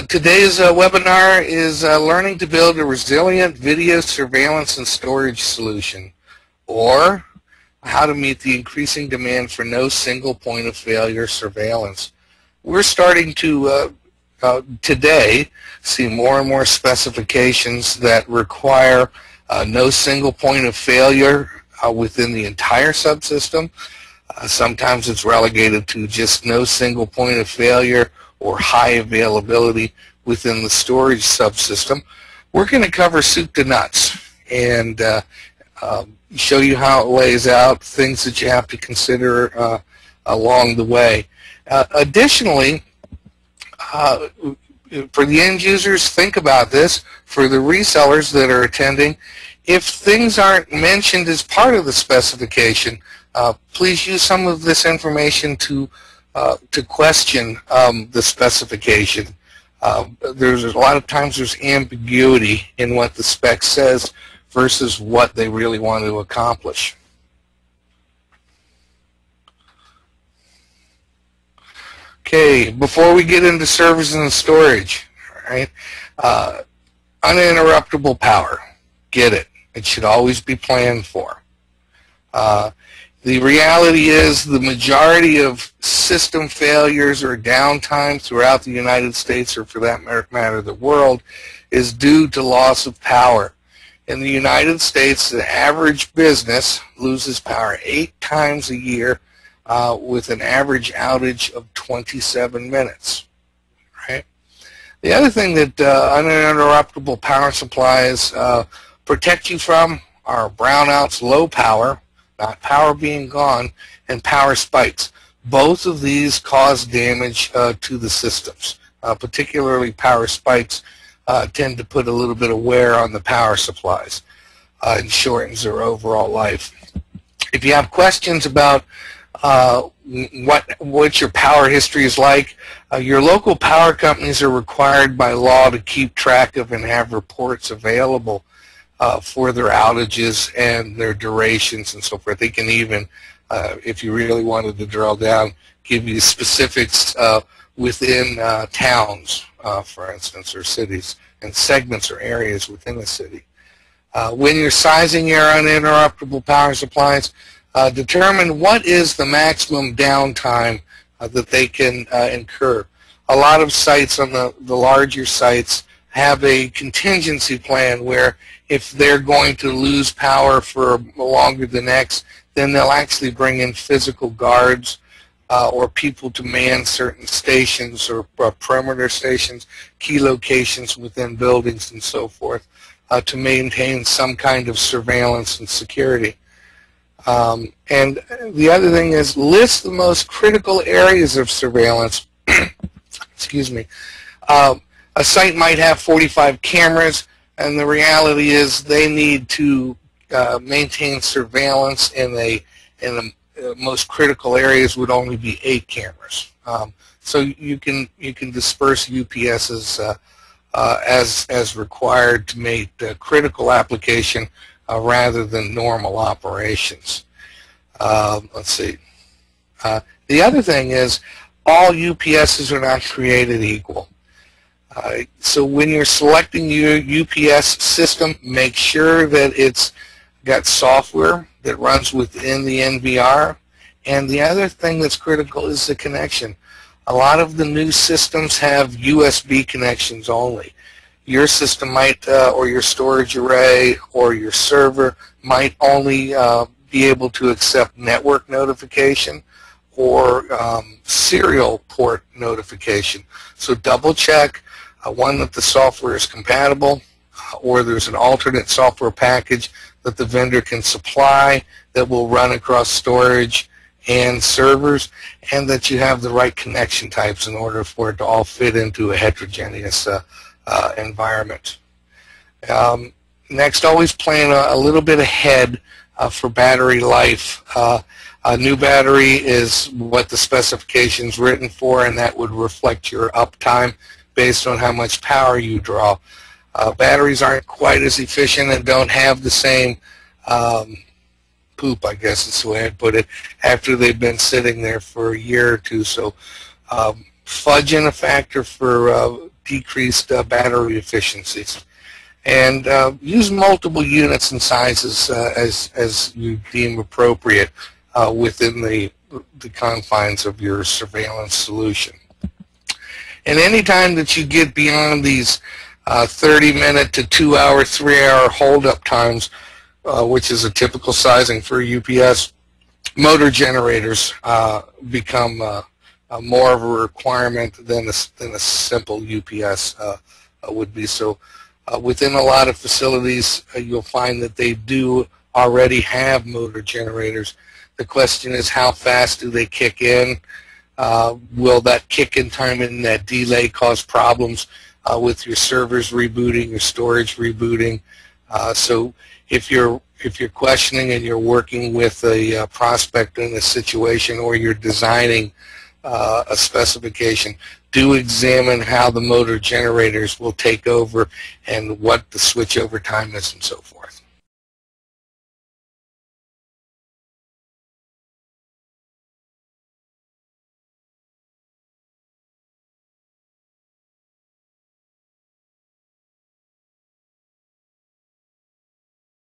Today's webinar is learning to build a resilient video surveillance and storage solution, or how to meet the increasing demand for no single point of failure surveillance. We're starting to today see more and more specifications that require no single point of failure within the entire subsystem. Sometimes it's relegated to just no single point of failure or high availability within the storage subsystem. We're going to cover soup to nuts and show you how it lays out, things that you have to consider along the way. Additionally, for the end users, think about this. For the resellers that are attending, if things aren't mentioned as part of the specification, please use some of this information to question the specification. There's a lot of times there's ambiguity in what the spec says versus what they really want to accomplish. Okay, before we get into servers and storage, right? Uninterruptible power. Get it. It should always be planned for. The reality is the majority of system failures or downtime throughout the United States, or for that matter the world, is due to loss of power. In the United States, the average business loses power 8 times a year with an average outage of 27 minutes. Right? The other thing that uninterruptible power supplies protect you from are brownouts, low power, not power being gone, and power spikes. Both of these cause damage to the systems. Particularly power spikes tend to put a little bit of wear on the power supplies and shortens their overall life. If you have questions about what your power history is like, your local power companies are required by law to keep track of and have reports available for their outages and their durations and so forth. They can even, if you really wanted to drill down, give you specifics within towns, for instance, or cities, and segments or areas within a city. When you're sizing your uninterruptible power supplies, determine what is the maximum downtime that they can incur. A lot of sites on the larger sites have a contingency plan where if they're going to lose power for longer than X, then they'll actually bring in physical guards or people to man certain stations or perimeter stations, key locations within buildings and so forth to maintain some kind of surveillance and security. And the other thing is list the most critical areas of surveillance. Excuse me. A site might have 45 cameras, and the reality is they need to maintain surveillance in the most critical areas would only be 8 cameras. So you can disperse UPSs as required to make critical application rather than normal operations. Let's see. The other thing is all UPSs are not created equal. So when you're selecting your UPS system, make sure that it's got software that runs within the NVR. And the other thing that's critical is the connection. A lot of the new systems have USB connections only. Your system might, or your storage array, or your server might only be able to accept network notification or serial port notification. So double check one, that the software is compatible, or there's an alternate software package that the vendor can supply that will run across storage and servers, and that you have the right connection types in order for it to all fit into a heterogeneous environment. Next, always plan a little bit ahead for battery life. A new battery is what the specification's written for, and that would reflect your uptime based on how much power you draw. Batteries aren't quite as efficient and don't have the same poop, I guess is the way I'd put it, after they've been sitting there for a year or two. So fudge in a factor for decreased battery efficiencies. And use multiple units and sizes as you deem appropriate within the confines of your surveillance solution. And anytime that you get beyond these 30-minute to 2-hour, 3-hour hold-up times, which is a typical sizing for UPS, motor generators become more of a requirement than a simple UPS would be. So within a lot of facilities, you'll find that they do already have motor generators. The question is, how fast do they kick in? Will that kick-in time and that delay cause problems with your servers rebooting, your storage rebooting? So if you're questioning and you're working with a prospect in a situation, or you're designing a specification, do examine how the motor generators will take over and what the switchover time is and so forth.